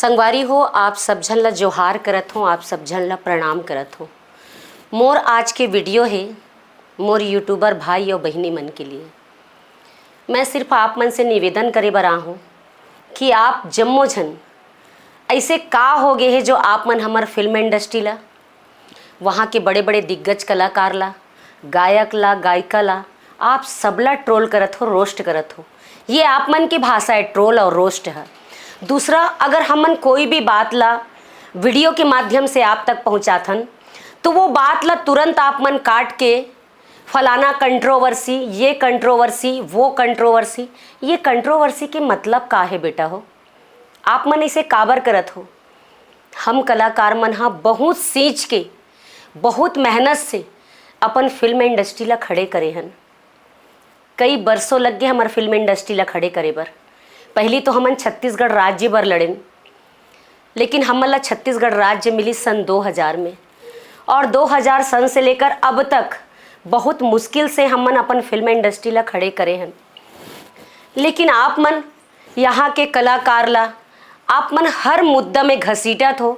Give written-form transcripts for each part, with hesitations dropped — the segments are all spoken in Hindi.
संगवारी हो, आप सब झन ला जोहार करत हो, आप सब झन ला प्रणाम करत हो। मोर आज के वीडियो है मोर यूट्यूबर भाई और बहनी मन के लिए। मैं सिर्फ आप मन से निवेदन करे बर हूँ कि आप जम्मो झन ऐसे का हो गए है जो आप मन हमार फिल्म इंडस्ट्री ला, वहाँ के बड़े बड़े दिग्गज कलाकार ला, गायक ला, गायिका ला, आप सबला ट्रोल करत हो, रोस्ट करत हो। ये आप मन की भाषा है, ट्रोल और रोस्ट है। दूसरा, अगर हमन कोई भी बात ला वीडियो के माध्यम से आप तक पहुँचाथन तो वो बात ला तुरंत आप मन काट के फलाना कंट्रोवर्सी, ये कंट्रोवर्सी, वो कंट्रोवर्सी। ये कंट्रोवर्सी के मतलब का है बेटा हो? आप मन इसे काबर करत हो? हम कलाकार मन हाँ बहुत सींच के, बहुत मेहनत से अपन फिल्म इंडस्ट्री ला खड़े करे हन। कई बरसों लग गए हमार फिल्म इंडस्ट्री ला खड़े करे बर। पहली तो हमन छत्तीसगढ़ राज्य बर लड़ेन, लेकिन हमन ला छत्तीसगढ़ राज्य मिली सन 2000 में, और 2000 सन से लेकर अब तक बहुत मुश्किल से हमन अपन फिल्म इंडस्ट्री ला खड़े करे हैं। लेकिन आप मन यहाँ के कलाकार ला, आप मन हर मुद्दा में घसीटत हो।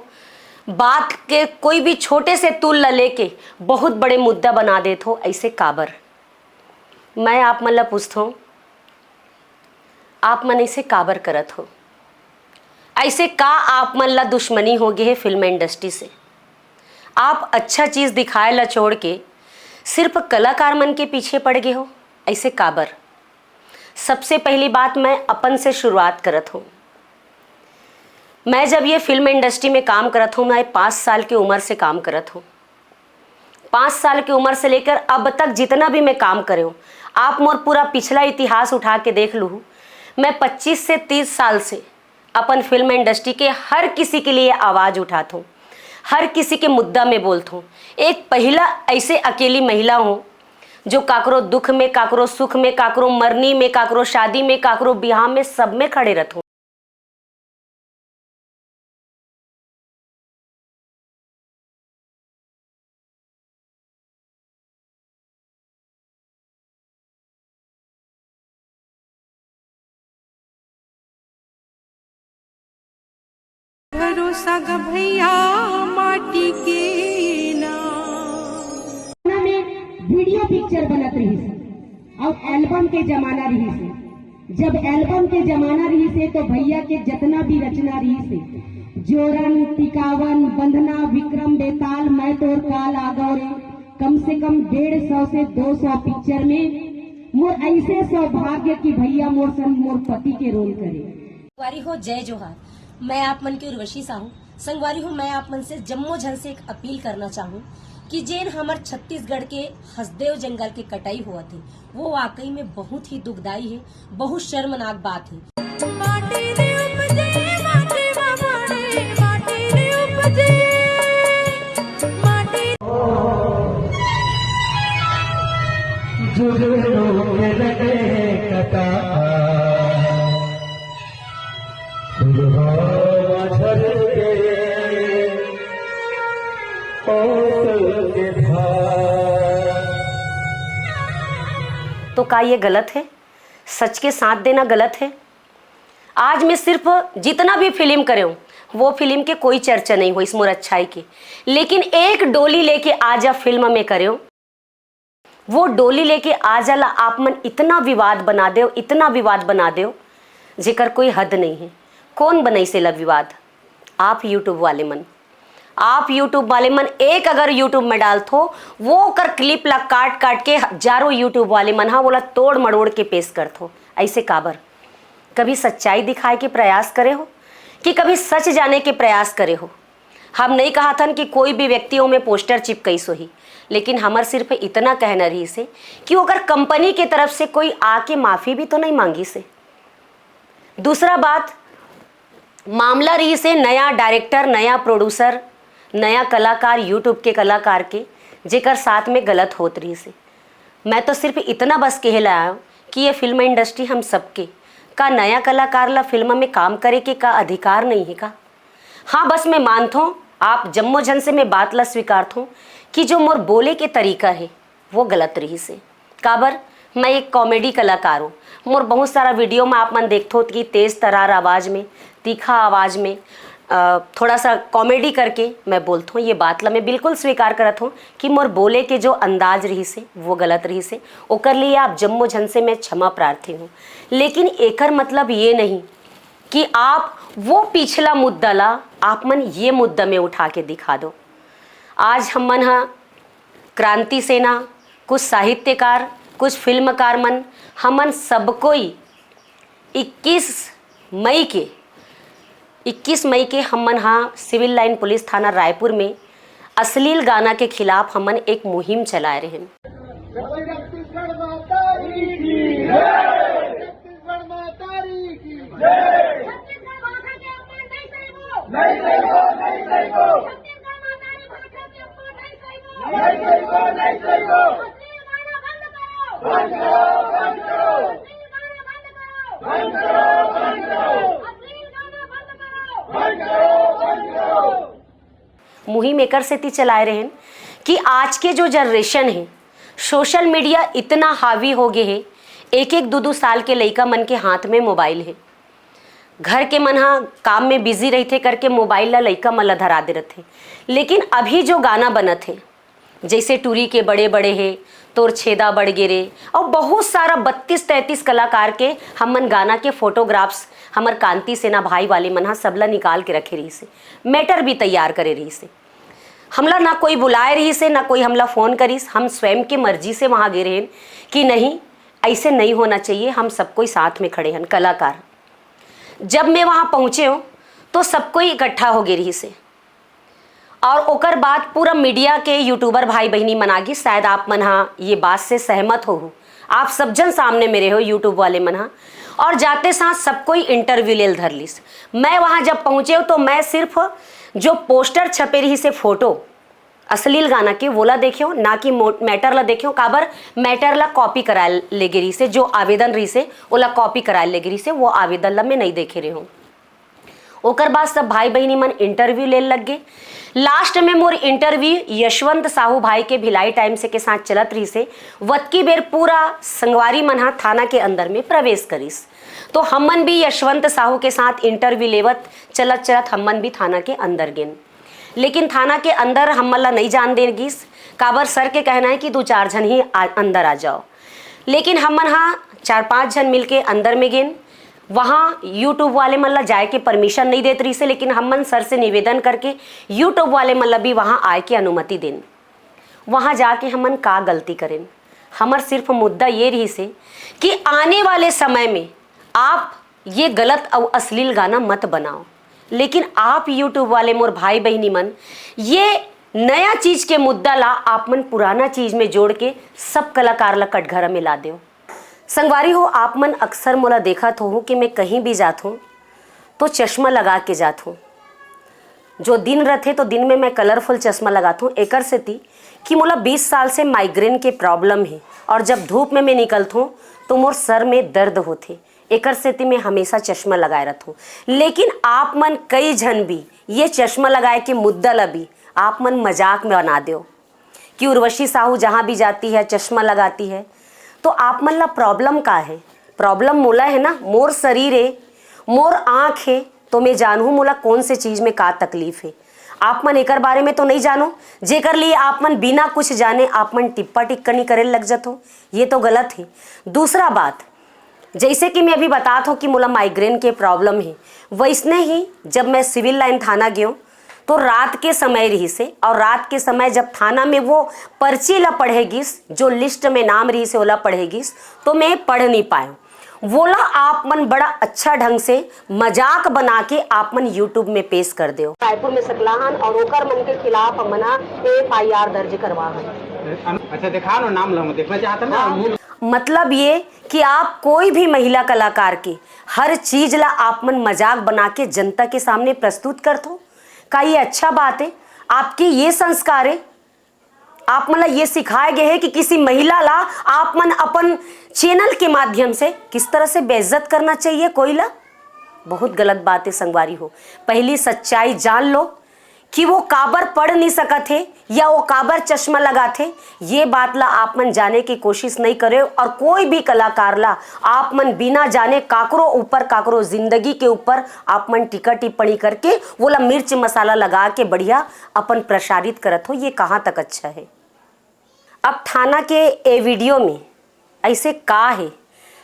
बात के कोई भी छोटे से तुल ला लेके बहुत बड़े मुद्दा बना देत हो। ऐसे काबर? मैं आप मन ला पूछता हूँ, आप मन ऐसे काबर करत हो? ऐसे का आप मन ला दुश्मनी हो गई है फिल्म इंडस्ट्री से? आप अच्छा चीज़ दिखाए ला छोड़ के सिर्फ कलाकार मन के पीछे पड़ गए हो। ऐसे काबर? सबसे पहली बात मैं अपन से शुरुआत करत हूँ। मैं जब ये फिल्म इंडस्ट्री में काम करत हूँ, मैं 5 साल की उम्र से काम करत हूँ। 5 साल की उम्र से लेकर अब तक जितना भी मैं काम करे हूँ, आप मोर पूरा पिछला इतिहास उठा के देख लूँ। मैं 25 से 30 साल से अपन फिल्म इंडस्ट्री के हर किसी के लिए आवाज़ उठाता हूँ, हर किसी के मुद्दा में बोलता हूँ। एक पहला ऐसे अकेली महिला हूँ जो काकरो दुख में, काकरो सुख में, काकरो मरनी में, काकरो शादी में, काकरो बिहार में, सब में खड़े रहता हूँ। भरोसा ग भैया माटी के ना में वीडियो पिक्चर बनत रही से और एल्बम के जमाना रही से। जब एल्बम के जमाना रही से तो भैया के जितना भी रचना रही से, जोरन, तिकावन, बंधना, विक्रम बेताल, मैं तोर काल आगौरे, कम से कम 150 से 200 पिक्चर में मोर ऐसे सौभाग्य की भैया मोर सन मोर पति के रोल करे। संगवारी हो, जय जोहार। मैं आप मन की उर्वशी साहू। संगवारी हो, मैं आप मन से जम्मो झन से एक अपील करना चाहूँ कि जेन हमार छत्तीसगढ़ के हसदेव जंगल के कटाई हुआ थे, वो वाकई में बहुत ही दुखदाई है, बहुत शर्मनाक बात है। तो का ये गलत है? सच के साथ देना गलत है? आज मैं सिर्फ जितना भी फिल्म करे हूँ, वो फिल्म के कोई चर्चा नहीं हुई इस मोर अच्छाई की, लेकिन एक डोली लेके आजा फिल्म में करे हो, वो डोली लेके आजा ला आप मन इतना विवाद बना दे, इतना विवाद बना दे जेकर कोई हद नहीं है। कौन बनाई से ला विवाद? आप यूट्यूब वाले मन, आप यूट्यूब वाले मन एक अगर यूट्यूब में डालतो, वो कर क्लिप ला काट काट के हजारों यूट्यूब वाले मन हाँ बोला तोड़ मड़ोड़ के पेश करतो। ऐसे काबर? कभी सच्चाई दिखाए के प्रयास करे हो कि कभी सच जाने के प्रयास करे हो? हम नहीं कहा था कि कोई भी व्यक्तियों में पोस्टर चिपकई सो ही, लेकिन हमार सिर्फ इतना कहना रही से कि अगर कंपनी के तरफ से कोई आके माफ़ी भी तो नहीं मांगी से। दूसरा बात, मामला रही से नया डायरेक्टर, नया प्रोड्यूसर, नया कलाकार, यूट्यूब के कलाकार के जेकर साथ में गलत होत रही से। मैं तो सिर्फ इतना बस कह लाया हूँ कि ये फिल्म इंडस्ट्री हम सबके का नया कलाकार ला फिल्म में काम करे के का अधिकार नहीं है का? हाँ, बस मैं मानता हूँ, आप जम्मो जन से मैं बात ला स्वीकारता हूँ कि जो मोर बोले के तरीका है वो गलत रही से। काबर? मैं एक कॉमेडी कलाकार हूँ। मोर बहुत सारा वीडियो में आप मन देखते हो कि तेज़ तरार आवाज़ में, तीखा आवाज़ में, थोड़ा सा कॉमेडी करके मैं बोलता हूँ ये बात ला मैं बिल्कुल स्वीकार करत हूँ कि मोर बोले के जो अंदाज रही से वो गलत रही से ओकर लिए आप जम्मो जन से मैं क्षमा प्रार्थी हूँ। लेकिन एकर मतलब ये नहीं कि आप वो पिछला मुद्दा ला आप मन ये मुद्दा में उठा के दिखा दो। आज हम मन हाँ क्रांति सेना, कुछ साहित्यकार, कुछ फिल्मकार मन, हमन सब कोई 21 मई के हमन हाँ सिविल लाइन पुलिस थाना रायपुर में अश्लील गाना के खिलाफ हमन एक मुहिम चलाए रहे हैं। छत्तीसगढ़ मातारी की जय, छत्तीसगढ़ मातारी की जय। छत्तीसगढ़ भाषा के अपमान नहीं करेगो, नहीं करेगो, नहीं करेगो। छत्तीसगढ़ मातारी भाषा के अपमान नहीं करेगो, नहीं करेगो, नहीं करेगो। अश्लील गाना बंद करो, बंद करो, बंद करो। अश्लील गाना बंद करो, बंद करो, बंद करो। अश्लील गाना बंद करो, बंद करो, बंद करो। मुहिम एकर से ती चलाए रहे कि आज के जो जनरेशन है सोशल मीडिया इतना हावी हो गए है, एक एक दो साल के लइका मन के हाथ में मोबाइल है। घर के मन हाँ काम में बिजी रहते करके मोबाइल ला लइका मन ला धरा दे रहते। लेकिन अभी जो गाना बनत है जैसे टूरी के बड़े बड़े है, तोर छेदा बढ़ गिरे और बहुत सारा 32-33 कलाकार के हमन गाना के फोटोग्राफ्स हमर कांति सेना भाई वाले मन हाँ सबला निकाल के रखे रही से, मैटर भी तैयार करे रही से। हमला ना कोई बुलाए रही से, ना कोई हमला फ़ोन करीस, हम स्वयं की मर्जी से वहाँ गए रहें कि नहीं ऐसे नहीं होना चाहिए, हम सब कोई साथ में खड़े हैं कलाकार। जब मैं वहाँ पहुँचे हूँ तो सब कोई इकट्ठा हो गए रही से और ओकर बाद पूरा मीडिया के यूट्यूबर भाई बहनी मनागी, शायद आप मन हाँ ये बात से सहमत हो, आप सब जन सामने मेरे हो यूट्यूब वाले मन हाँ। और जाते साथ सब कोई इंटरव्यू ले धर लीस। मैं वहाँ जब पहुँचे तो मैं सिर्फ जो पोस्टर छपे रही से फोटो अश्लील गाना के वोला देखियो, ना कि मैटर ला देखियो। काबर मैटर ला कॉपी करा ले गिरी से, जो आवेदन रही से ओला कॉपी करा ले गिरी से, वो आवेदन ला मैं नहीं देखे रही हूँ। ओकर बाद सब भाई बहनी मन इंटरव्यू ले लग गए। लास्ट में मोर इंटरव्यू यशवंत साहू भाई के भिलाई टाइम से के साथ चलत रही से वतकी बेर पूरा संगवारी मनहा थाना के अंदर में प्रवेश करीस। तो हमन भी यशवंत साहू के साथ इंटरव्यू लेवत चलत चलत हमन भी थाना के अंदर गेन। लेकिन थाना के अंदर हमन ला नहीं जान देगिस, काबर सर के कहना है कि 2-4 जन ही अंदर आ जाओ। लेकिन हमन हाँ 4-5 जन मिल के अंदर में गेन। वहाँ यूट्यूब वाले मल्ला जाए के परमिशन नहीं देते रही से, लेकिन हमन सर से निवेदन करके यूट्यूब वाले मल्ला भी वहाँ आए के अनुमति दें। वहाँ जाके हमन का गलती करें, हमर सिर्फ मुद्दा ये रही से कि आने वाले समय में आप ये गलत और अश्लील गाना मत बनाओ। लेकिन आप यूट्यूब वाले मोर भाई बहनी मन ये नया चीज़ के मुद्दा ला आप मन पुराना चीज़ में जोड़ के सब कलाकार ला कटघरा में ला दो। संगवारी हो, आप मन अक्सर मोला देखा तो हूँ कि मैं कहीं भी जात हूँ तो चश्मा लगा के जात हूँ। जो दिन रहते तो दिन में मैं कलरफुल चश्मा लगाता हूँ। एकर से थी कि मोला 20 साल से माइग्रेन के प्रॉब्लम है और जब धूप में मैं निकलता हूँ तो मोर सर में दर्द होते। एकर से थी मैं हमेशा चश्मा लगाए रहता हूँ। लेकिन आप मन कई जन भी ये चश्मा लगाए के मुद्दा ला भी आप मन मजाक में बना दो कि उर्वशी साहू जहाँ भी जाती है चश्मा लगाती है। तो आप मन ला प्रॉब्लम का है? प्रॉब्लम मोला है ना, मोर शरीर है, मोर आँख है, तो मैं जानूँ मोला कौन से चीज़ में का तकलीफ है। आप मन एकर बारे में तो नहीं जानो, जेकर लिए आप मन बिना कुछ जाने आप मन टिप्पा टिक्कनी करे लग जातो, ये तो गलत है। दूसरा बात, जैसे कि मैं अभी बताता हूँ कि मोला माइग्रेन के प्रॉब्लम है, वैसने ही जब मैं सिविल लाइन थाना गया तो रात के समय रही से, और रात के समय जब थाना में वो पर्ची ला पढ़ेगिस, जो लिस्ट में नाम रही से ओला पढ़ेगिस, तो मैं पढ़ नहीं पाया। वोला आप मन बड़ा अच्छा ढंग से मजाक बना के आप मन यूट्यूब में पेश कर दो। रायपुर में सकलाहन और ओकर मन के खिलाफ मना FIR दर्ज करवा है। अच्छा दिखा लो नाम लो, देखना चाहता ना। मतलब ये कि आप कोई भी महिला कलाकार की हर चीज ला आप मन मजाक बना के जनता के सामने प्रस्तुत कर दो। का ये अच्छा बात है? आपकी ये संस्कार है? आप मन ये सिखाए गए हैं कि किसी महिला ला आप मन अपन चैनल के माध्यम से किस तरह से बेइज्जत करना चाहिए कोई ला? बहुत गलत बात है संगवारी हो। पहली सच्चाई जान लो कि वो काबर पढ़ नहीं सकत थे या वो काबर चश्मा लगा थे, ये बात ला आप मन जाने की कोशिश नहीं करे। और कोई भी कलाकार ला आप मन बिना जाने काकरो ऊपर काकरो जिंदगी के ऊपर आप मन टिक्का टिप्पणी करके वो ला मिर्च मसाला लगा के बढ़िया अपन प्रसारित करत हो, ये कहाँ तक अच्छा है। अब थाना के ए वीडियो में ऐसे का है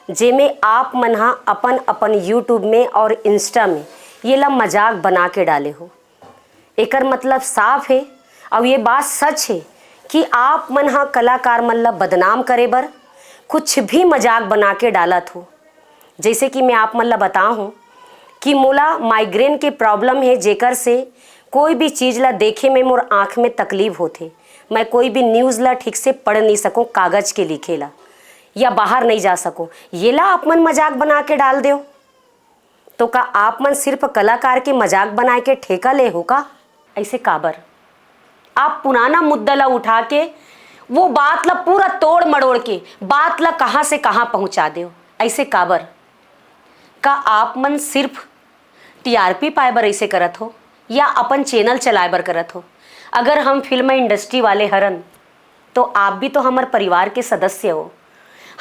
जेमे आप मन हा अपन यूट्यूब में और इंस्टा में ये ला मजाक बना के डाले हो। एकर मतलब साफ है और ये बात सच है कि आप मन हा कलाकार मन ला बदनाम करे बर कुछ भी मजाक बना के डालत हो। जैसे कि मैं आप मन ला बताऊँ कि मोला माइग्रेन के प्रॉब्लम है, जेकर से कोई भी चीज़ ला देखे में मोर आँख में तकलीफ होते, मैं कोई भी न्यूज़ ला ठीक से पढ़ नहीं सकूँ कागज़ के लिखे ला, या बाहर नहीं जा सकूँ, ये ला आप मन मजाक बना के डाल दो। तो का आप मन सिर्फ कलाकार के मजाक बना के ठेका ले हो का? ऐसे काबर आप पुराना मुद्दा ला उठा के वो बात ला पूरा तोड़ मड़ोड़ के बात ला कहाँ से कहाँ पहुँचा दो, ऐसे काबर? का आप मन सिर्फ टीआरपी पाए बर ऐसे करत हो या अपन चैनल चलाए बर करत हो? अगर हम फिल्म इंडस्ट्री वाले हरन तो आप भी तो हमारे परिवार के सदस्य हो।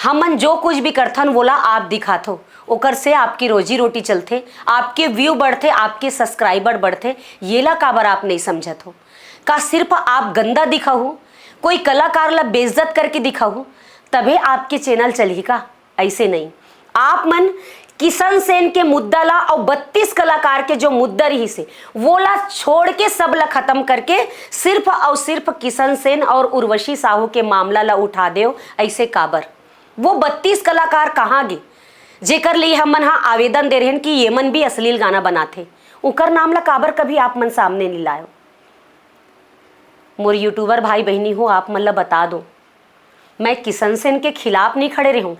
हमन जो कुछ भी करथन बोला आप दिखात हो, ओकर से आपकी रोजी रोटी चलते, आपके व्यू बढ़ते, आपके सब्सक्राइबर बढ़ते, ये ला काबर आप नहीं समझत हो? का सिर्फ आप गंदा दिखा हो, कोई कलाकार ला बेइज्जत करके दिखा हो तभी आपके चैनल चली का? ऐसे नहीं। आप मन किशन सेन के मुद्दा ला और 32 कलाकार के जो मुद्दा रही से वो ला छोड़ के सब ला खत्म करके सिर्फ और सिर्फ किशन सेन और उर्वशी साहू के मामला ला उठा दो, ऐसे काबर? वो 32 कलाकार कहाँ गे जेकर लिए हमन हाँ आवेदन दे रहे हैं कि ये मन भी अश्लील गाना बनाते, उकर नाम ला काबर कभी आप मन सामने नहीं लायो? मोर यूट्यूबर भाई बहनी हो, आप मन ला बता दो, मैं किशन सेन के खिलाफ नहीं खड़े रहूँ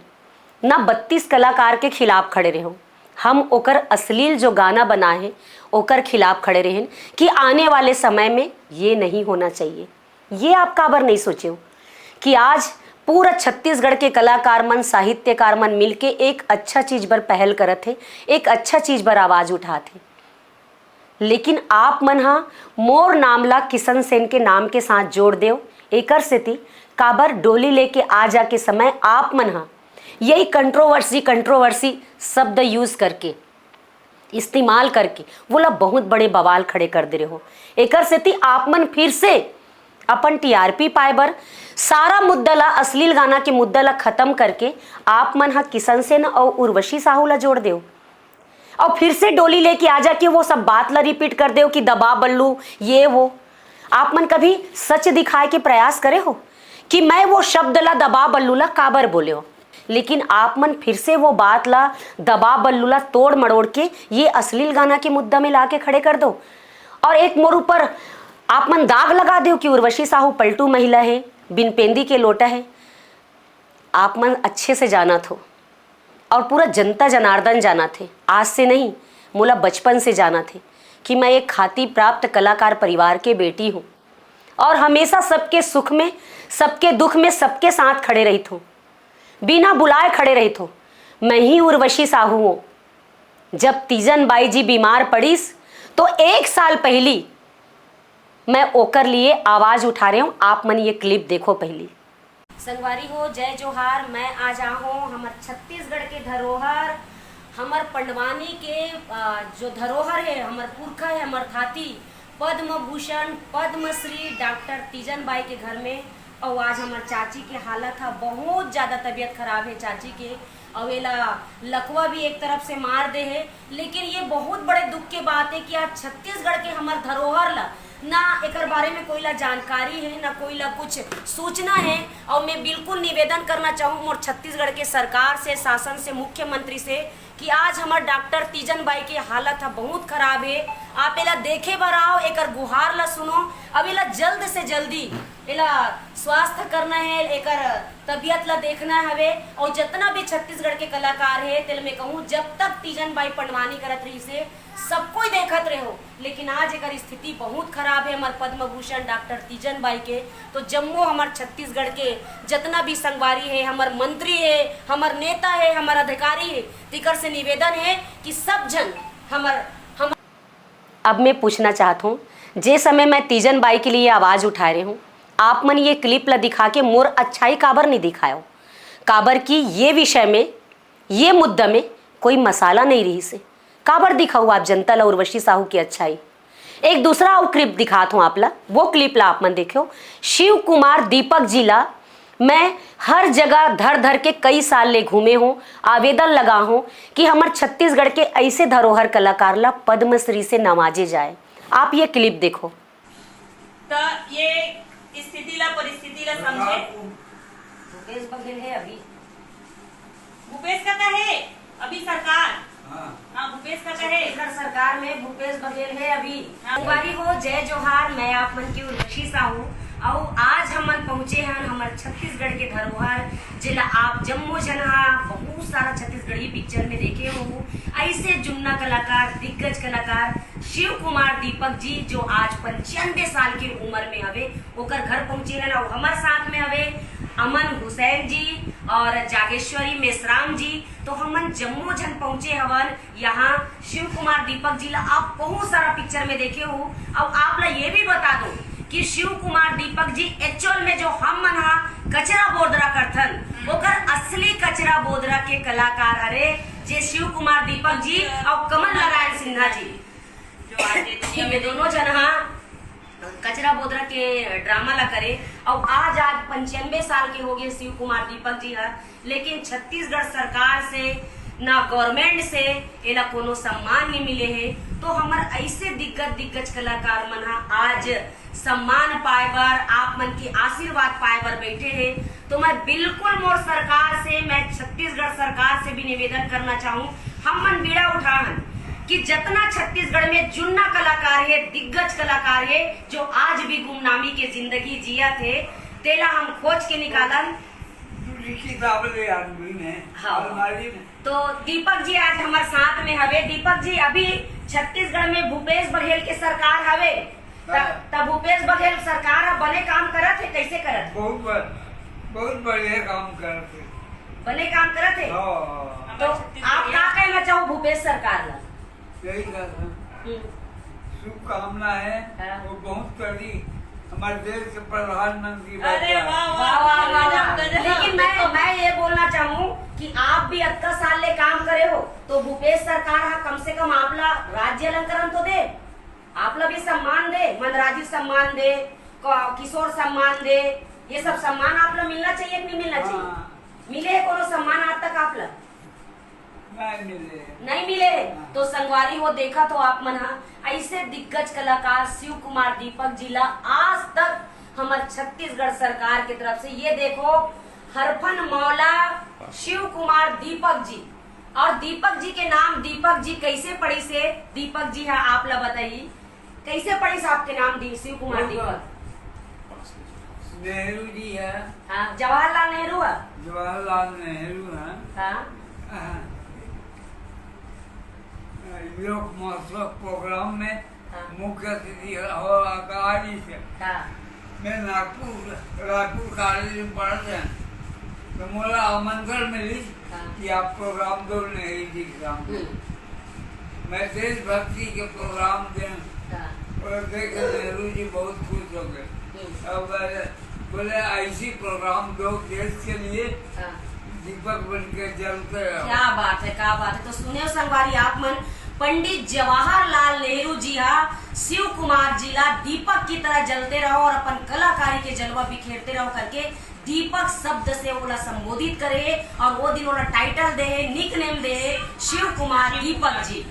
ना 32 कलाकार के खिलाफ खड़े रहूँ, हम ओकर अश्लील जो गाना बनाए हैं ओकर खिलाफ खड़े रहें कि आने वाले समय में ये नहीं होना चाहिए। ये आप काबर नहीं सोचे हो कि आज पूरा छत्तीसगढ़ के कलाकार मन साहित्यकार मन मिलके एक अच्छा चीज़ पर पहल करत थे, एक अच्छा चीज़ पर आवाज़ उठाते, लेकिन आप मन हा मोर नाम ला किशन सेन के नाम के साथ जोड़ दो। एकर सेती काबर डोली लेके आ जा के समय आप मन हा यही कंट्रोवर्सी शब्द यूज़ करके इस्तेमाल करके वो ला बहुत बड़े बवाल खड़े कर दे रहे हो। एकर सेती आप मन फिर से अपन टीआरपी पाए बर सारा मुद्दा ला अश्लील गाना के मुद्दा ला खत्म करके आप मन हा किशन सेन और उर्वशी साहू ला जोड़ दो और फिर से डोली लेके आ जाके वो सब बात ला रिपीट कर दो कि दबा बल्लू ये वो। आप मन कभी सच दिखाए के प्रयास करे हो कि मैं वो शब्द ला दबा बल्लू ला काबर बोले हो? लेकिन आप मन फिर से वो बात ला दबा बल्लू ला तोड़ मड़ोड़ के ये अश्लील गाना के मुद्दा में ला के खड़े कर दो और एक मोर ऊपर आप मन दाग लगा दो कि उर्वशी साहू पलटू महिला है, बिन पेंदी के लोटा है। आप मन अच्छे से जाना थो और पूरा जनता जनार्दन जाना थे, आज से नहीं मोला बचपन से जाना थे कि मैं एक खाती प्राप्त कलाकार परिवार के बेटी हूँ और हमेशा सबके सुख में सबके दुख में सबके साथ खड़े रही थो, बिना बुलाए खड़े रही थो। मैं ही उर्वशी साहू हूँ। जब तीजन बाई जी बीमार पड़ीस तो 1 साल पहली मैं ओकर लिए आवाज़ उठा रही हूँ। आप मन ये क्लिप देखो पहली। संगवारी हो, जय जोहार। मैं आज हूँ हमार छत्तीसगढ़ के धरोहर, हमार पंडवानी के जो धरोहर है, हमार पुरखा है, हमार थाती पद्म भूषण पद्मश्री डॉक्टर तीजन बाई के घर में। और आज हमार चाची के हालत है, बहुत ज़्यादा तबीयत खराब है चाची के, अवेला लकवा भी एक तरफ से मार दे है। लेकिन ये बहुत बड़े दुख के बात है कि आज छत्तीसगढ़ के हमार धरोहर ला ना एकर बारे में कोई ला जानकारी है, ना कोई ला कुछ सूचना है। और मैं बिल्कुल निवेदन करना चाहूँ मोर छत्तीसगढ़ के सरकार से, शासन से, मुख्यमंत्री से कि आज हमार डॉक्टर तीजन बाई की हालत है बहुत खराब है। आप एला देखे बर आओ, एकर गुहार ला सुनो। अब एला जल्द से जल्दी एला स्वास्थ्य करना है, एकर तबीयत ला देखना हवे। और जितना भी छत्तीसगढ़ के कलाकार है तेल में कहूँ, जब तक तीजन बाई पंडवानी करत रही से सब कोई देखत रहे हो, लेकिन आज एकर स्थिति बहुत खराब है हमार पद्म भूषण डॉक्टर तीजन बाई के। तो जम्मू हमार छत्तीसगढ़ के जितना भी संगवारी है, हमार मंत्री है, हमार नेता है, हमार अधिकारी है, तिकर से निवेदन है कि सब जन हमार। अब मैं पूछना चाहता हूँ, जे समय मैं तीजन बाई के लिए आवाज़ उठा रही हूँ, आप मन ये क्लिप ला दिखा के मोर अच्छाई काबर नहीं दिखायो, काबर की ये विषय में, ये मुद्दा में कोई मसाला नहीं रही से, काबर दिखाऊ आप जनता ला उर्वशी साहू की अच्छाई। एक दूसरा और क्लिप दिखात हूँ आप ला, वो क्लिप ला आप मन देखो। शिव कुमार दीपक जी ला मैं हर जगह धर धर के कई साल ले घूमे हूँ, आवेदन लगा हूँ कि हमारे छत्तीसगढ़ के ऐसे धरोहर कलाकार ला पद्मश्री से नवाजे जाए। आप ये क्लिप देखो। तो ये स्थिति ला परिस्थिति ला समझे। भूपेश बघेल है अभी, भूपेश का है अभी सरकार। हाँ भूपेश का है इधर सरकार में भूपेश बघेल है अभी। हाँ। संगवारी हो, जय जोहार। मैं आप मन की उर्वशी साहू और आज हम मन पहुंचे हैं हमारे छत्तीसगढ़ के धरोहर जिला। आप जम्मू जन्हा बहुत सारा छत्तीसगढ़ी पिक्चर में देखे हो, ऐसे जुन्ना कलाकार, दिग्गज कलाकार शिव कुमार दीपक जी जो आज 95 साल की उम्र में हवे, ओकर घर पहुंचे हैं और हमारे साथ में हवे अमन हुसैन जी और जागेश्वरी मेसराम जी। तो हमन जम्मू जन पहुंचे हवन यहाँ शिव कुमार दीपक जी ला आप बहुत सारा पिक्चर में देखे हो। और आप ला ये भी बता दो कि शिव कुमार दीपक जी एक्चुअल में जो हम मन कचरा बोदरा करथन, ओकर असली कचरा बोदरा के कलाकार हरे जे शिव कुमार दीपक जी और कमल नारायण सिन्हा जी, जो आज ये दोनों जन कचरा बोदरा के ड्रामा ला करे। और आज 95 साल के हो गए शिव कुमार दीपक जी है, लेकिन छत्तीसगढ़ सरकार से ना गवर्नमेंट से एला कोनो सम्मान नहीं मिले है। तो हमार ऐसे दिग्गज कलाकार मन आज सम्मान पाए बर, आप मन की आशीर्वाद पाए बर बैठे हैं। तो मैं बिल्कुल मोर सरकार से, मैं छत्तीसगढ़ सरकार से भी निवेदन करना चाहूँ, हम मन बीड़ा उठान कि जितना छत्तीसगढ़ में जुन्ना कलाकार है, दिग्गज कलाकार है जो आज भी गुमनामी के जिंदगी जिया थे, तेला हम खोज के निकालन। हाँ। तो दीपक जी आज हमारे साथ में हवे। दीपक जी अभी छत्तीसगढ़ में भूपेश बघेल के सरकार हवे, तब भूपेश बघेल सरकार बने काम करत है, कैसे करत? बहुत बढ़िया काम करते, बने काम करत है। तो आप क्या कहना चाहो भूपेश सरकार ला? यही शुभकामना है। हाँ। वो बहुत कड़ी हमारे देश के प्रधानमंत्री। अरे वाह वाह वाह वाह वाह। गजब। लेकिन मैं ये बोलना चाहूँ कि आप भी 18 साल ले काम करे हो, तो भूपेश सरकार कम से कम आपला राज्य अलंकरण तो दे, आपला भी सम्मान दे, मनराजी सम्मान दे, किशोर सम्मान दे, ये सब सम्मान आपला मिलना चाहिए कि नहीं मिलना चाहिए? हाँ। मिले है कोनो सम्मान आज तक आपला? नहीं मिले। तो संगवारी हो देखा तो आप मन ऐसे दिग्गज कलाकार शिव कुमार दीपक जी ला आज तक हमारे छत्तीसगढ़ सरकार की तरफ से ये देखो हरफन मौला शिव कुमार दीपक जी। और दीपक जी के नाम दीपक जी कैसे पढ़ी से? दीपक जी है आप ला बताइए कैसे पढ़ी से आपके नाम शिव कुमार दीपक? नेहरू जी है। हाँ, जवाहरलाल नेहरू है। जवाहरलाल नेहरू है। हाँ। योग महोत्सव प्रोग्राम में हाँ। मुख्य अतिथि और अकाली से हाँ। मैं रायपुर कॉलेज में पढ़ते हैं, तो मुझे आमंत्रण मिली हाँ। कि आप प्रोग्राम दो नेहरू जी के सामने। मैं देशभक्ति के प्रोग्राम दें हाँ। और देख नेहरू जी बहुत खुश हो गए। अब बोले ऐसी प्रोग्राम दो देश के लिए, हाँ। दीपक बन के जलते रहो। क्या बात है, क्या बात है। तो सुने संगवारी आप मन, पंडित जवाहरलाल नेहरू जी शिव कुमार जी ला दीपक की तरह जलते रहो और अपन कलाकारी के जलवा बिखेरते रहो करके दीपक शब्द से ओला संबोधित करे और वो दिन ओला टाइटल दे, निक नेम दे शिव कुमार दीपक जी।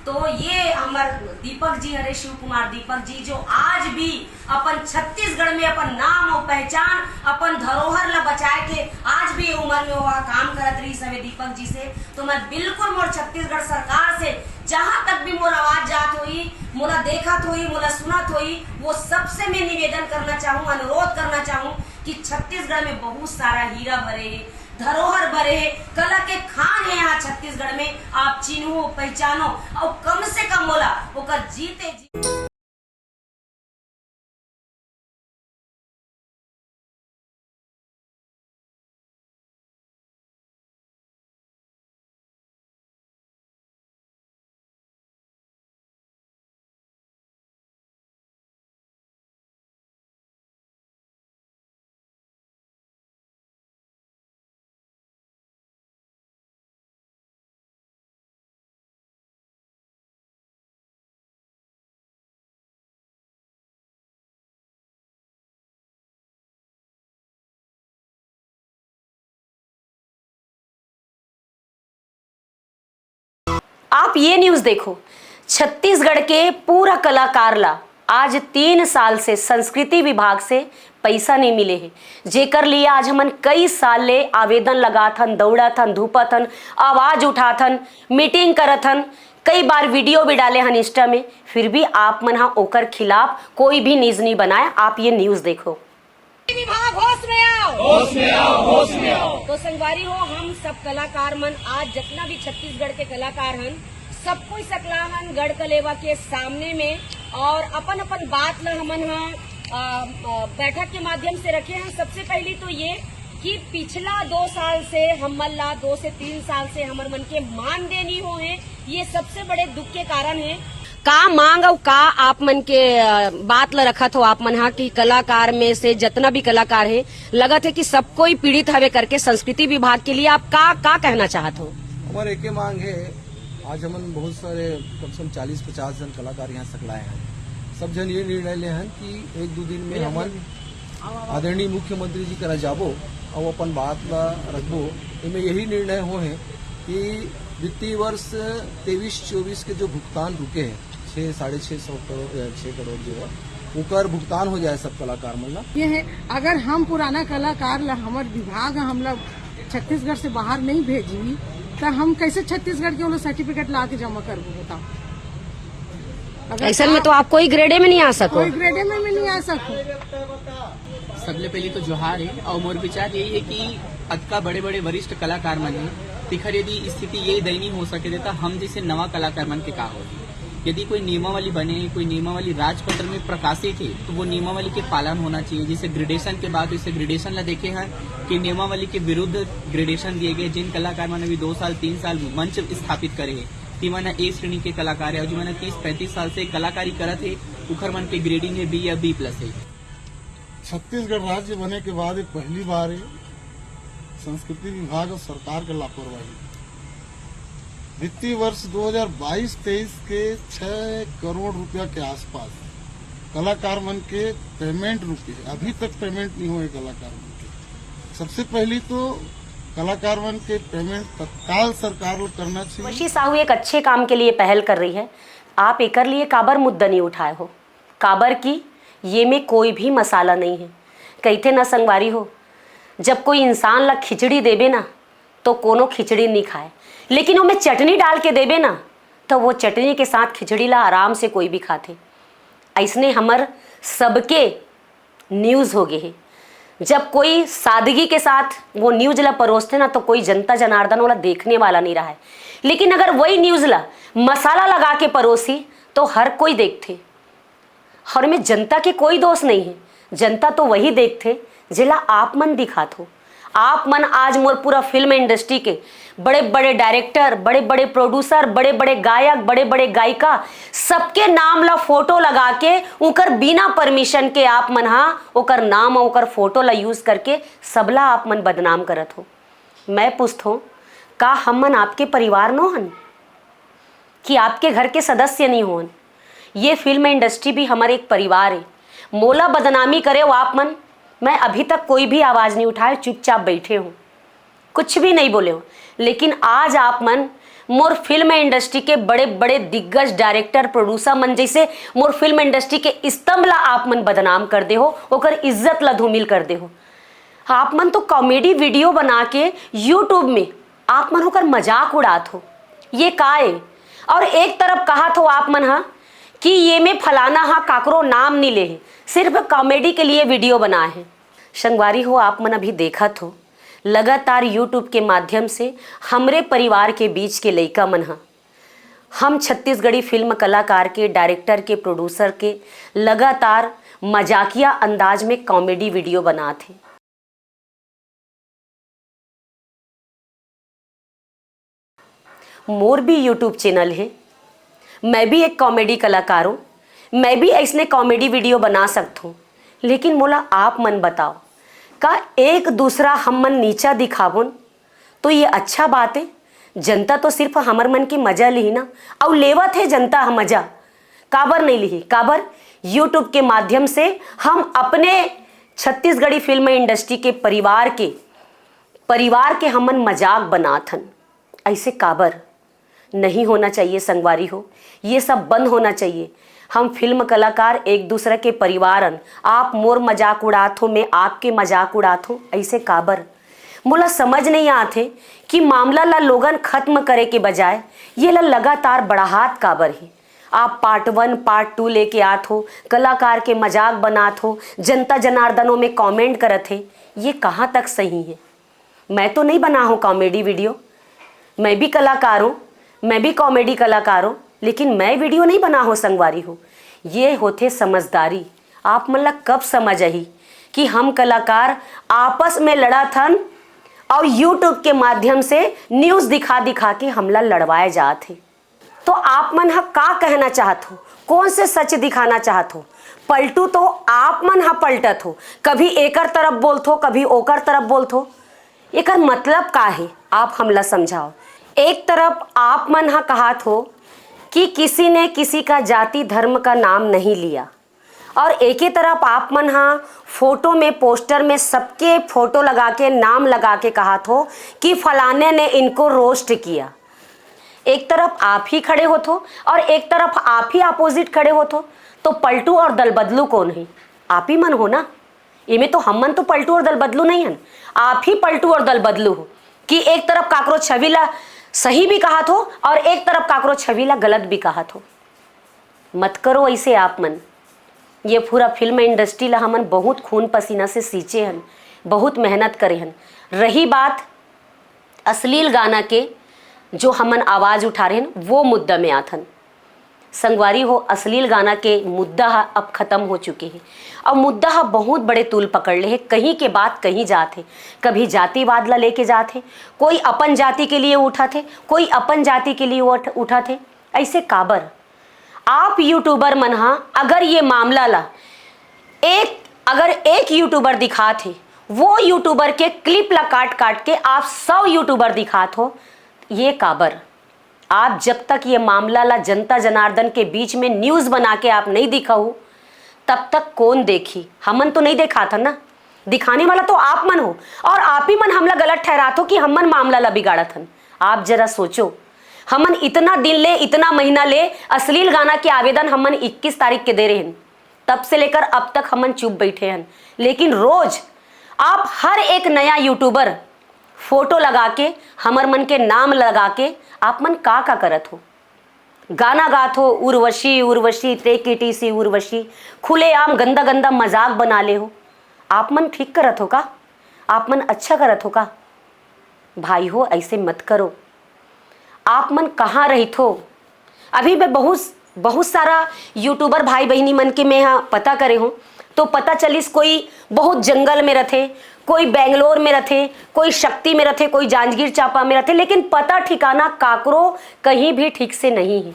तो ये हमार दीपक जी हरे शिव कुमार दीपक जी जो आज भी अपन छत्तीसगढ़ में अपन नाम और पहचान, अपन धरोहर ला बचाए के आज भी उम्र में वह काम करत रही सवे दीपक जी से। तो मैं बिल्कुल मोर छत्तीसगढ़ सरकार से जहाँ तक भी मोर आवाज जात हुई, मोला देखत हुई, मोला सुनत हुई, वो सबसे मैं निवेदन करना चाहूँ, अनुरोध करना चाहूँ कि छत्तीसगढ़ में बहुत सारा हीरा भरे, धरोहर भरे, कला के खान है यहाँ छत्तीसगढ़ में। आप चिन्हो, पहचानो और कम से कम मोला ओकर जीते आप ये न्यूज़ देखो, छत्तीसगढ़ के पूरा कलाकार ला आज 3 साल से संस्कृति विभाग से पैसा नहीं मिले है, जेकर लिए आज हमन कई साल ले आवेदन लगाथन, दौड़ाथन, धूपथन, आवाज उठाथन, मीटिंग करथन, कई बार वीडियो भी डाले हन इंस्टा में, फिर भी आप मन हा ओकर खिलाफ कोई भी न्यूज़ नहीं बनाया। आप ये न्यूज़ देखो। विभाग होश में आओ, होश में आओ, होश में आओ। तो संगवारी हो, हम सब कलाकार मन आज जितना भी छत्तीसगढ़ के कलाकार हन, सब कोई सकला हन गढ़ कलेवा के सामने में और अपन अपन बात ला हमन बैठक के माध्यम से रखे हैं। सबसे पहली तो ये कि पिछला 2 साल से हमन ला 2 से 3 साल से हमर मन के मानदेय नहीं हो है, ये सबसे बड़े दुख के कारण है। का मांग और का आप मन के बात ला रखा हो आप मन हा कि कलाकार में से जितना भी कलाकार है लगत है कि सब कोई पीड़ित हवे करके संस्कृति विभाग के लिए आप का कहना चाहत हो? हमारे एक मांग है, आज हमन बहुत सारे कम से कम 40-50 जन कलाकार यहाँ सकलाए हैं। सब जन ये निर्णय ले हैं कि 1-2 दिन में हमन आदरणीय मुख्यमंत्री जी करा जाबो और अपन बात ला रखबो। इनमें यही निर्णय हो है कि वित्तीय वर्ष 23-24 के जो भुगतान रुके हैं 600-650 करोड़ जो है उकर भुगतान हो जाए सब कलाकार मन। ये है अगर हम पुराना कलाकार ला हमार विभाग हम लोग छत्तीसगढ़ से बाहर नहीं भेजी तो हम कैसे छत्तीसगढ़ के वो सर्टिफिकेट ला के जमा करबो बताओ? ऐसा में तो आप कोई ग्रेडे में नहीं आ सको, कोई ग्रेडे में नहीं आ सको। सबले पहले तो जोहार है और मोर विचार यही है कि अतका बड़े बड़े वरिष्ठ कलाकार मन है तिखर यदि स्थिति ये दयनीय हो सके देता हम जैसे नवा कलाकार मन के का हो। यदि कोई नियमावली बने, कोई नियमावली राजपत्र में प्रकाशित है तो वो नियमावली के पालन होना चाहिए। जैसे ग्रेडेशन के बाद वैसे ग्रेडेशन ला देखे हैं कि नियमावली के विरुद्ध ग्रेडेशन दिए गए। जिन कलाकार मैंने अभी 2 साल 3 साल मंच स्थापित करे है तीमना ए श्रेणी के कलाकार है और जो मैंने 30-35 साल से कलाकारी करत है उखर मन के ग्रेडिंग है B या B+ है। छत्तीसगढ़ राज्य बने के बाद पहली बार संस्कृति विभाग और सरकार का लापरवाही वित्तीय वर्ष 2022-23 के 6 करोड़ रुपया के आसपास कलाकार मन के पेमेंट रुके, अभी तक पेमेंट नहीं हुए कलाकार मन के। सबसे पहली तो कलाकार मन के पेमेंट तत्काल सरकार को करना चाहिए। वशी साहू एक अच्छे काम के लिए पहल कर रही है, आप एकर लिए काबर मुद्दा नहीं उठाए हो? काबर की ये में कोई भी मसाला नहीं है। कहते ना संगवारी हो, जब कोई इंसान ला खिचड़ी देबे ना तो कोनो खिचड़ी नहीं खाए, लेकिन वो में चटनी डाल के देबे ना तो वो चटनी के साथ खिचड़ी ला आराम से कोई भी खाते। ऐसने हमर सबके न्यूज़ हो गए है, जब कोई सादगी के साथ वो न्यूज़ ला परोसते ना तो कोई जनता जनार्दन वाला देखने वाला नहीं रहा है। लेकिन अगर वही न्यूज़ ला मसाला लगा के परोसी तो हर कोई देखते। और में जनता के कोई दोष नहीं है, जनता तो वही देखते जिला आप मन दिखात हो। आप मन आज मोर पूरा फिल्म इंडस्ट्री के बड़े बड़े डायरेक्टर, बड़े बड़े प्रोड्यूसर, बड़े बड़े गायक, बड़े बड़े गायिका सबके नाम ला फोटो लगा के उकर बिना परमिशन के आप मन हा ओकर नाम और ओकर फोटो ला यूज करके सबला आप मन बदनाम करत हो। मैं पूछत हूँ, का हम मन आपके परिवार नो हन कि आपके घर के सदस्य नहीं होन? ये फिल्म इंडस्ट्री भी हमारे एक परिवार है। मोला बदनामी करे हो आप मन, मैं अभी तक कोई भी आवाज़ नहीं उठाए, चुपचाप बैठे हूँ, कुछ भी नहीं बोले हो। लेकिन आज आप मन मोर फिल्म इंडस्ट्री के बड़े बड़े दिग्गज डायरेक्टर, प्रोड्यूसर मन जैसे मोर फिल्म इंडस्ट्री के स्तंभ ला आप मन बदनाम कर दे हो, ओकर इज्जत ला धूमिल कर दे हो। आप मन तो कॉमेडी वीडियो बना के यूट्यूब में आप मन होकर मजाक उड़ात हो, ये का है? और एक तरफ कहा तो आप मन हा कि ये में फलाना हा काकरो नाम नहीं ले, सिर्फ कॉमेडी के लिए वीडियो बनाए हैं। संगवारी हो, आप मन अभी देखा हो लगातार यूट्यूब के माध्यम से हमरे परिवार के बीच के लइका मन हा, हम छत्तीसगढ़ी फिल्म कलाकार के, डायरेक्टर के, प्रोड्यूसर के लगातार मजाकिया अंदाज में कॉमेडी वीडियो बनाते। मोर भी यूट्यूब चैनल है, मैं भी एक कॉमेडी कलाकार हूँ, मैं भी ऐसने कॉमेडी वीडियो बना सकता हूँ। लेकिन मोला आप मन बताओ, का एक दूसरा हम मन नीचा दिखावन तो ये अच्छा बात है? जनता तो सिर्फ हमर मन की मजा ली ना, और लेवत है जनता हम मजा, काबर नहीं ली? काबर यूट्यूब के माध्यम से हम अपने छत्तीसगढ़ी फिल्म इंडस्ट्री के परिवार के हमन मजाक बनाथन। ऐसे काबर? नहीं होना चाहिए संगवारी हो, ये सब बंद होना चाहिए। हम फिल्म कलाकार एक दूसरे के परिवारन, आप मोर मजाक उड़ात हो, मैं आपके मजाक उड़ात हो, ऐसे काबर मोला समझ नहीं आते कि मामला ला लोगन खत्म करे के बजाय ये ला लगातार बढ़ात काबर है। आप पार्ट 1 पार्ट 2 लेके आत हो, कलाकार के मजाक बनात हो, जनता जनार्दनों में कमेंट करत है, ये कहाँ तक सही है। मैं तो नहीं बना हूँ कॉमेडी वीडियो, मैं भी कलाकार हूँ, मैं भी कॉमेडी कलाकार हूँ, लेकिन मैं वीडियो नहीं बना हो संगवारी हो। ये होते समझदारी। आप मतलब कब समझ आई कि हम कलाकार आपस में लड़ा थन और यूट्यूब के माध्यम से न्यूज़ दिखा दिखा के हमला लड़वाए जाते। तो आप मन हा का कहना चाहत हो, कौन से सच दिखाना चाहत हो। पलटू तो आप मन हा पलटत हो, कभी एकर तरफ बोलत हो, कभी ओकर तरफ बोलत हो। एकर मतलब का है, आप हमला समझाओ। एक तरफ आप मन हा कहत हो कि किसी ने किसी का जाति धर्म का नाम नहीं लिया, और एक ही तरफ आप मन हा फोटो में पोस्टर में सबके फोटो लगा के नाम लगा के कहत हो कि फलाने ने इनको रोस्ट किया। एक तरफ आप ही खड़े होत हो और एक तरफ आप ही अपोजिट खड़े होत हो। तो पलटू और दल बदलू कौन है? आप ही मन हो ना। इनमें तो हम मन तो पलटू और दल बदलू नहीं है, आप ही पलटू और दल बदलू हो कि एक तरफ काकरो छविला सही भी कहत हो और एक तरफ काकरो छविला गलत भी कहत हो। मत करो ऐसे आप मन। ये पूरा फिल्म इंडस्ट्री ला हमन बहुत खून पसीना से सींचे हन, बहुत मेहनत करे हन। रही बात अश्लील गाना के, जो हमन आवाज़ उठा रहे हैं वो मुद्दा में आथन संगवारी हो। अश्लील गाना के मुद्दा अब ख़त्म हो चुके हैं और मुद्दा बहुत बड़े तूल पकड़ ले है। कहीं के बात कहीं जाते, कभी जातिवाद ला लेके जाते, कोई अपन जाति के लिए उठा थे, कोई अपन जाति के लिए उठा थे। ऐसे काबर आप यूट्यूबर मन हा अगर ये मामला ला अगर एक यूट्यूबर दिखा थे, वो यूट्यूबर के क्लिप ला काट काट के आप 100 यूट्यूबर दिखात हो, ये काबर। आप जब तक ये मामला ला जनता जनार्दन के बीच में न्यूज़ बना के आप नहीं दिखाओ, तब तक कौन देखी। हमन तो नहीं देखा था ना, दिखाने वाला तो आप मन हो और आप ही मन हमला गलत ठहरात हो कि हमन मामला ला बिगाड़त हन। आप जरा सोचो, हमन इतना दिन ले, इतना महीना ले अश्लील गाना के आवेदन हमन 21 तारीख के दे रहे हैं, तब से लेकर अब तक हमन चुप बैठे हैं। लेकिन रोज आप हर एक नया यूट्यूबर फोटो लगा के, हमर मन के नाम लगा के आप मन का करत हो। गाना गात हो उर्वशी उर्वशी ते किटी सी उर्वशी, खुलेआम गंदा गंदा मजाक बना ले हो। आप मन ठीक करत हो का? आप मन अच्छा करत हो का? भाई हो ऐसे मत करो। आप मन कहाँ रहित हो? अभी मैं बहुत सारा यूट्यूबर भाई बहनी मन के मैं यहाँ पता करे हूँ, तो पता चलिस कोई बहुत जंगल में रहते, कोई बेंगलोर में रहते, कोई शक्ति में रहते, कोई जांजगीर चांपा में रहते, लेकिन पता ठिकाना काकरो कहीं भी ठीक से नहीं है।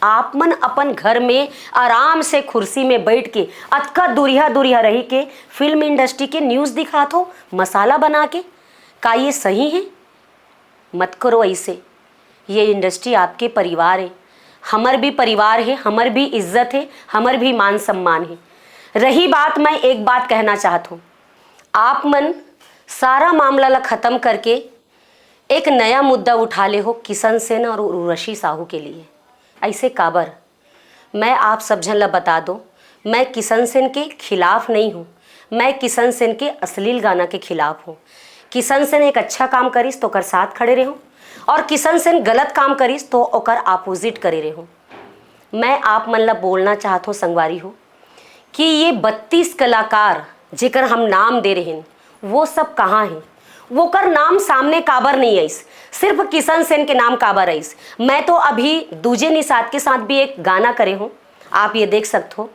आप मन अपन घर में आराम से कुर्सी में बैठ के अतका दूरिया रही के फिल्म इंडस्ट्री के न्यूज़ दिखात हो मसाला बना के। का ये सही है? मत करो ऐसे। ये इंडस्ट्री आपके परिवार है, हमर भी परिवार है, हमर भी इज्जत है, हमर भी मान सम्मान है। रही बात, मैं एक बात कहना चाहता हूँ, आप मन सारा मामला ला ख़त्म करके एक नया मुद्दा उठा ले हो किशन सेन और उर्वशी साहू के लिए। ऐसे काबर? मैं आप सब जन ला बता दो, मैं किशन सेन के खिलाफ नहीं हूँ, मैं किशन सेन के अश्लील गाना के खिलाफ हूँ। किशन सेन एक अच्छा काम करिस तो ओकर साथ खड़े रहो, और किशन सेन गलत काम करिस तो ओकर अपोजिट करे रहो। मैं आप मन ला बोलना चाहत हो संगवारी हो कि ये 32 कलाकार जेकर हम नाम दे रहे हैं वो सब कहाँ हैं? वो कर नाम सामने काबर नहीं आइस, सिर्फ किशन सेन के नाम काबर आइस। मैं तो अभी दूजे निषाद के साथ भी एक गाना करे हूँ, आप ये देख सकते हो।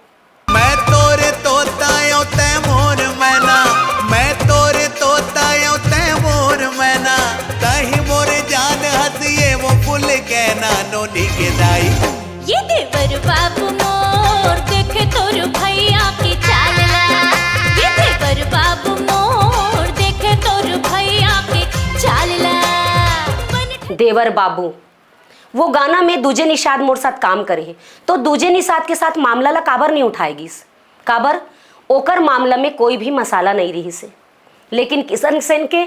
मैं तोरे तोता यो ते मोर मैना, मैं तोरे तोता यो ते मोर मैना, कहीं मोर जान हंसिए वो फूल कहना नोनी के दाई। ये देवर बाबू मोर देखे तोर भैया की चालला, ये देवर बाबू मोर देखे तोर भैया की चालला। देवर बाबू वो गाना में दूजे निषाद मोर साथ काम करे है, तो दूजे निषाद के साथ मामला ला काबर नहीं उठाएगी? काबर? ओकर मामला में कोई भी मसाला नहीं रही से। लेकिन किशन सेन के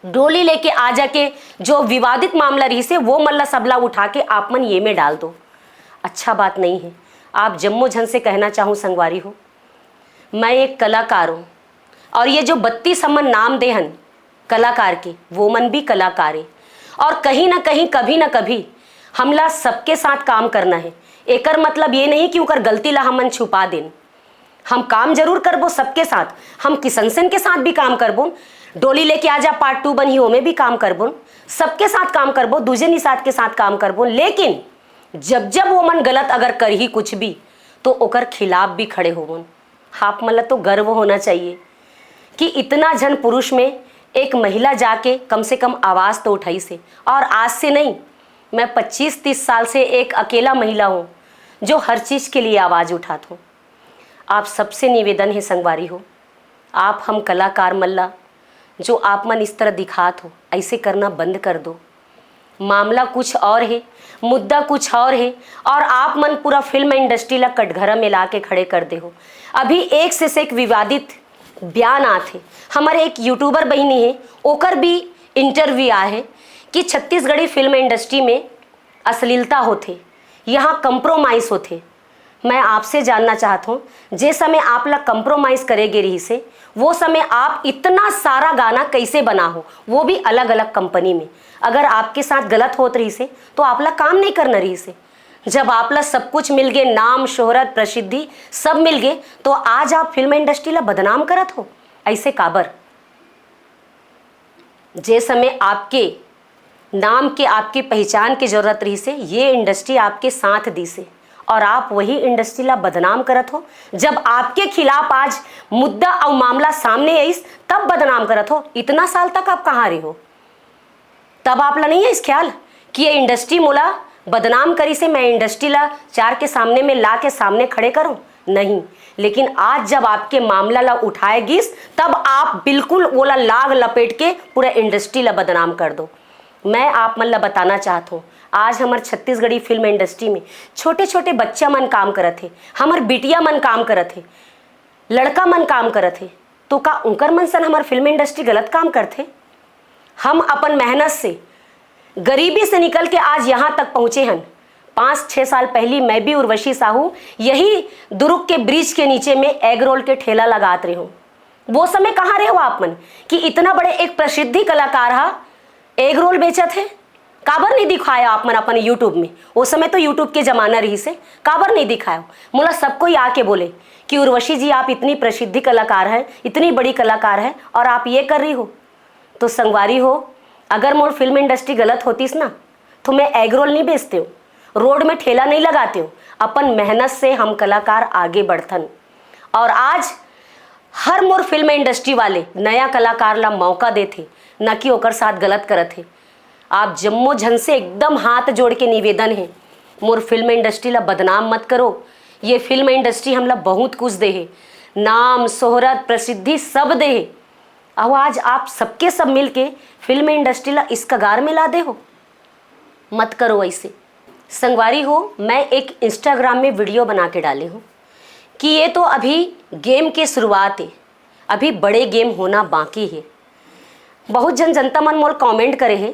डोली लेके आ जाके जो विवादित मामला रही से वो मल्ला सबला उठा के आप मन ये में डाल दो, अच्छा बात नहीं है। आप जम्मो झन से कहना चाहूँ संगवारी हो, मैं एक कलाकार हूँ और ये जो 32 हमन नाम दे हन कलाकार के, वो मन भी कलाकार है और कहीं ना कहीं कभी ना कभी हमला सबके साथ काम करना है। एकर मतलब ये नहीं कि उकर गलती ला हमन छुपा दें, हम काम जरूर करबो सबके साथ, हम किशन सेन के साथ भी काम करबो, डोली लेके आजा पार्ट 2 बनी हो में भी काम करबो, सबके साथ काम करबो, दूजे निषाद के साथ काम करबो। लेकिन जब जब वो मन गलत अगर कर ही कुछ भी तो ओकर खिलाफ भी खड़े होबो। आप मतलब तो गर्व होना चाहिए कि इतना जन पुरुष में एक महिला जाके कम से कम आवाज़ तो उठाई से। और आज से नहीं, मैं 25-30 साल से एक अकेला महिला हूँ जो हर चीज़ के लिए आवाज़ उठाता हूँ। आप सबसे निवेदन है संगवारी हो, आप हम कलाकार मल्ला जो आप मन इस तरह दिखात हो, ऐसे करना बंद कर दो। मामला कुछ और है, मुद्दा कुछ और है और आप मन पूरा फिल्म इंडस्ट्री ला कटघरा में ला के खड़े कर दे हो। अभी एक से एक विवादित बयान आते, हमारे एक यूट्यूबर बहनी है, ओकर भी इंटरव्यू आए है कि छत्तीसगढ़ी फिल्म इंडस्ट्री में अश्लीलता होते, यहाँ कंप्रोमाइज़ होते। मैं आपसे जानना चाहता हूँ, जे समय आप लोग कंप्रोमाइज़ करेगे रही से, वो समय आप इतना सारा गाना कैसे बना हो, वो भी अलग अलग कंपनी में। अगर आपके साथ गलत होत रही से तो आप लोग काम नहीं करना रही से। जब आप लोग सब कुछ मिल गए, नाम शोहरत प्रसिद्धि सब मिल गए, तो आज आप फिल्म इंडस्ट्री ला बदनाम करत हो ऐसे काबर? जे समय आपके नाम के, आपकी पहचान की जरूरत रही से, ये इंडस्ट्री आपके साथ दी से और आप वही इंडस्ट्री ला बदनाम करत हो। जब आपके खिलाफ आज मुद्दा और मामला सामने आई तब बदनाम करत हो। इतना साल तक आप कहाँ रहे हो? तब आप ला नहीं है इस ख्याल कि ये इंडस्ट्री मोला बदनाम करी से मैं इंडस्ट्री ला चार के सामने में ला के सामने खड़े करूं? नहीं। लेकिन आज जब आपके मामला ला उठाएगी तब आप बिल्कुल वो लाग लपेट के पूरा इंडस्ट्री ला बदनाम कर दो। मैं आप मन ला बताना चाहता हूँ, आज हमारे छत्तीसगढ़ी फिल्म इंडस्ट्री में छोटे छोटे बच्चा मन काम करत थे, हमार बिटिया मन काम करत थे, लड़का मन काम करत थे, तो का उनकर मन सन हमार फिल्म इंडस्ट्री गलत काम करते? हम अपन मेहनत से, गरीबी से निकल के आज यहाँ तक पहुँचे हैं। 5-6 साल पहले मैं भी उर्वशी साहू यही दुर्ग के ब्रिज के नीचे में एग रोल के ठेला लगाते रही हूँ। वो समय कहाँ रहे हो आप मन कि इतना बड़े एक प्रसिद्धि कलाकार हा एग रोल बेचा थे? काबर नहीं दिखाया आप मन अपन यूट्यूब में? वो समय तो यूट्यूब के जमाना रही से, काबर नहीं दिखाया? मुला सबको ही आके बोले कि उर्वशी जी आप इतनी प्रसिद्धि कलाकार है, इतनी बड़ी कलाकार है और आप ये कर रही हो। तो संगवारी हो, अगर मोर फिल्म इंडस्ट्री गलत होतीस ना तो मैं एग रोल नहीं बेचते हूँ, रोड में ठेला नहीं लगाते हूँ। अपन मेहनत से हम कलाकार आगे बढ़थन और आज हर मोर फिल्म इंडस्ट्री वाले नया कलाकार ला मौका देते, न कि ओकर साथ गलत करत है। आप जम्मो झन से एकदम हाथ जोड़ के निवेदन है, मोर फिल्म इंडस्ट्री ला बदनाम मत करो। ये फिल्म इंडस्ट्री हमला बहुत कुछ दे है, नाम शोहरत प्रसिद्धि सब दे है, और आज आप सबके सब मिल के फिल्म इंडस्ट्री ला इस कगार में ला दे हो। मत करो ऐसे संगवारी हो। मैं एक इंस्टाग्राम में वीडियो बना के डाली हूँ कि ये तो अभी गेम के शुरुआत है, अभी बड़े गेम होना बाकी है। बहुत जनता मन मोल कमेंट करे हैं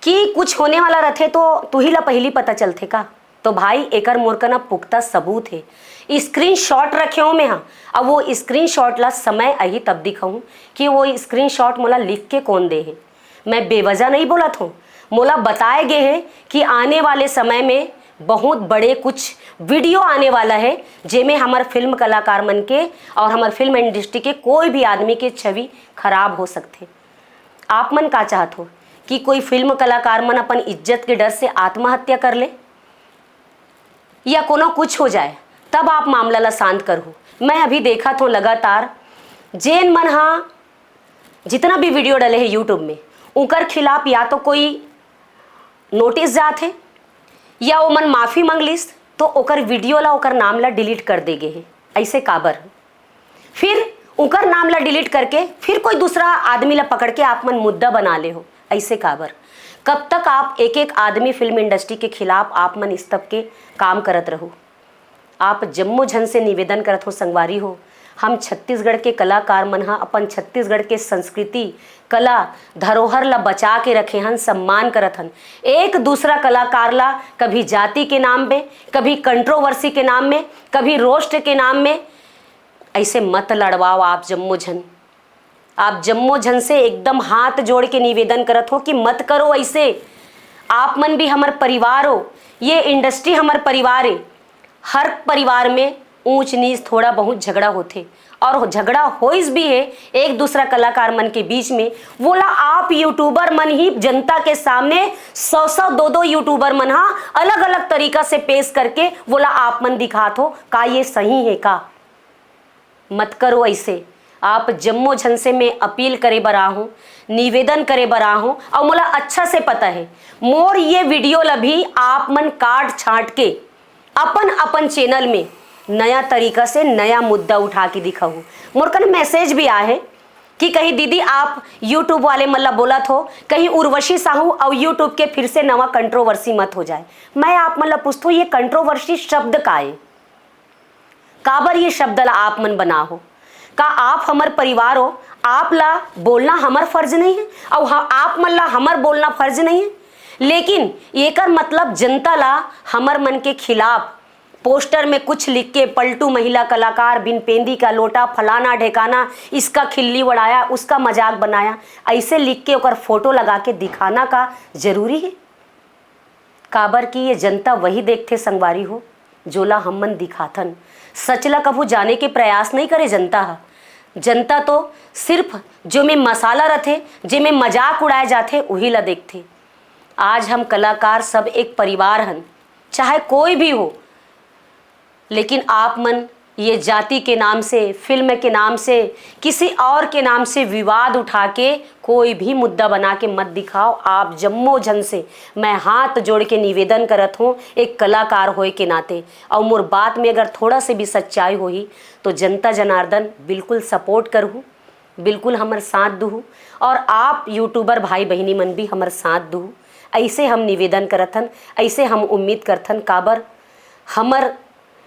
कि कुछ होने वाला रथे तो तू ही ला पहली पता चलते का? तो भाई एकर मोर का ना पुख्ता सबूत है, स्क्रीन शॉट रखे हूँ मैं। हाँ, अब वो स्क्रीन शॉट ला समय आई तब दिखाऊँ कि वो स्क्रीन शॉट मोला लिख के कौन दे है। मैं बेवजह नहीं बोला था, मोला बताए गए हैं कि आने वाले समय में बहुत बड़े कुछ वीडियो आने वाला है, जेमें हमारे फिल्म कलाकार मन के और हमारे फिल्म इंडस्ट्री के कोई भी आदमी के छवि खराब हो सकते। आप मन का चाहत हो कि कोई फिल्म कलाकार मन अपन इज्जत के डर से आत्महत्या कर ले या कोनो कुछ हो जाए, तब आप मामला ला शांत करो। मैं अभी देखा था लगातार जेन मन हाँ जितना भी वीडियो डले है यूट्यूब में, उनकर खिलाफ या तो कोई नोटिस जात है या वो मन माफ़ी मांग लिस तो ओकर वीडियो ला ओकर नाम ला डिलीट कर देगे है। ऐसे काबर? फिर उनकर नाम ला डिलीट करके फिर कोई दूसरा आदमी ला पकड़ के आप मन मुद्दा बना ले हो। ऐसे काबर? कब तक आप एक एक आदमी फिल्म इंडस्ट्री के खिलाफ आप मन इस तब के काम करत रहो? आप जम्मो झन से निवेदन करत हो संगवारी हो, हम छत्तीसगढ़ के कलाकार मन हा अपन छत्तीसगढ़ के संस्कृति कला धरोहर ला बचा के रखे हन, सम्मान करत हन। एक दूसरा कलाकार ला कभी जाति के नाम में, कभी कंट्रोवर्सी के नाम में, कभी रोस्ट के नाम में ऐसे मत लड़वाओ। आप जम्मो जन से एकदम हाथ जोड़ के निवेदन करत हो कि मत करो ऐसे। आप मन भी हमार परिवार हो, ये इंडस्ट्री हमार परिवार है। हर परिवार में ऊंच नीच थोड़ा बहुत झगड़ा होते और झगड़ा होइस भी है एक दूसरा कलाकार मन के बीच में। बोला आप यूट्यूबर मन ही जनता के सामने 100 2 यूट्यूबर मन हा अलग अलग तरीका से पेश करके बोला आप मन दिखात हो का ये सही है का? मत करो ऐसे। आप जम्मो झन से मैं अपील करे बरा हूँ, निवेदन करे बरा हूँ और मोला अच्छा से पता है मोर ये वीडियो ला भी आप मन काट छाट के अपन चैनल में नया तरीका से नया मुद्दा उठा के दिखाऊँ। मोर कन मैसेज भी आए कि कहीं दीदी आप यूट्यूब वाले मल्ला बोला थो कहीं उर्वशी साहू और यूट्यूब के फिर से नवा कंट्रोवर्सी मत हो जाए। मैं आप मल्ला पूछता हूँ ये कंट्रोवर्सी शब्द का है, काबर ये शब्द ला आप मन बना हो? का आप हमार परिवार हो, आप ला बोलना हमार फर्ज नहीं है और आप मन ला हमार बोलना फर्ज नहीं है? लेकिन एकर मतलब जनता ला हमार मन के खिलाफ पोस्टर में कुछ लिख के पलटू महिला कलाकार बिन पेंदी का लोटा फलाना ढेकाना, इसका खिल्ली उड़ाया, उसका मजाक बनाया, ऐसे लिख के ओकर फोटो लगा के दिखाना का जरूरी है? काबर की ये जनता वही देखते संगवारी हो जोला हम मन दिखाथन। सचला कभू जाने के प्रयास नहीं करे जनता तो सिर्फ जो में मसाला रथे, जे में मजाक उड़ाए जाते वही ला देखते। आज हम कलाकार सब एक परिवार हन, चाहे कोई भी हो, लेकिन आप मन ये जाति के नाम से, फिल्म के नाम से, किसी और के नाम से विवाद उठा के कोई भी मुद्दा बना के मत दिखाओ। आप जम्मो जन से मैं हाथ जोड़ के निवेदन करत हूँ एक कलाकार होए के नाते, और मोर बात में अगर थोड़ा से भी सच्चाई होही तो जनता जनार्दन बिल्कुल सपोर्ट करहूँ, बिल्कुल हमार साथ दूँ और आप यूट्यूबर भाई बहनी मन भी हमार साथ दूँ। ऐसे हम निवेदन करथन, ऐसे हम उम्मीद करथन। काबर हमर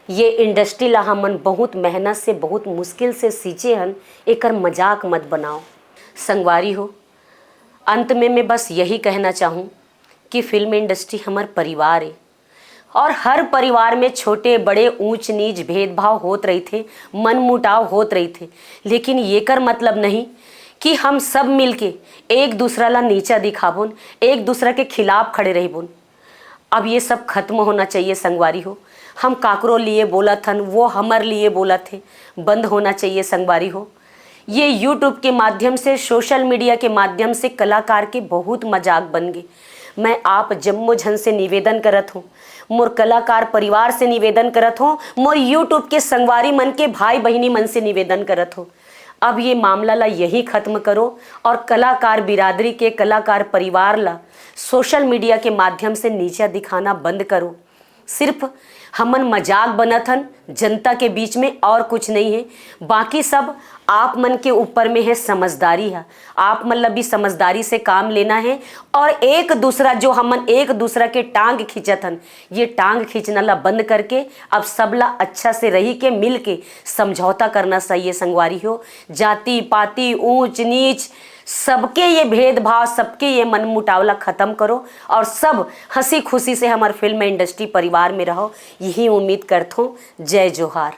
ये इंडस्ट्री ला हमन बहुत मेहनत से बहुत मुश्किल से सींचे हन, एकर मजाक मत बनाओ संगवारी हो। अंत में मैं बस यही कहना चाहूँ कि फिल्म इंडस्ट्री हमार परिवार है और हर परिवार में छोटे बड़े ऊंच नीच भेदभाव होत रही थे, मन मुटाव होत रही थे, लेकिन एकर मतलब नहीं कि हम सब मिलके एक दूसरा ला नीचा दिखाबोन, एक दूसरा के खिलाफ खड़े रहिबोन। अब ये सब खत्म होना चाहिए संगवारी हो। हम काकरो लिए बोला थन, वो हमार लिए बोला थे, बंद होना चाहिए संगवारी हो। ये यूट्यूब के माध्यम से, सोशल मीडिया के माध्यम से कलाकार के बहुत मजाक बन गए। मैं आप जम्मो झन से निवेदन करत हूँ, मोर कलाकार परिवार से निवेदन करत हूँ, मोर यूट्यूब के संगवारी मन के भाई बहनी मन से निवेदन करत हूँ। अब ये मामला ला यही खत्म करो और कलाकार बिरादरी के, कलाकार परिवार ला सोशल मीडिया के माध्यम से नीचा दिखाना बंद करो। सिर्फ हमन मजाक बनत हन जनता के बीच में और कुछ नहीं है। बाकी सब आप मन के ऊपर में है, समझदारी है। आप मतलब भी समझदारी से काम लेना है और एक दूसरा जो हमन एक दूसरा के टांग खींचत हन, ये टांग खींचना ला बंद करके अब सबला अच्छा से रही के मिल के समझौता करना सही है संगवारी हो। जाति पाति ऊंच नीच सबके ये भेदभाव, सबके ये मन मुटावला खत्म करो और सब हंसी खुशी से हमार फिल्म इंडस्ट्री परिवार में रहो, यही उम्मीद करता हूँ। जय जोहार।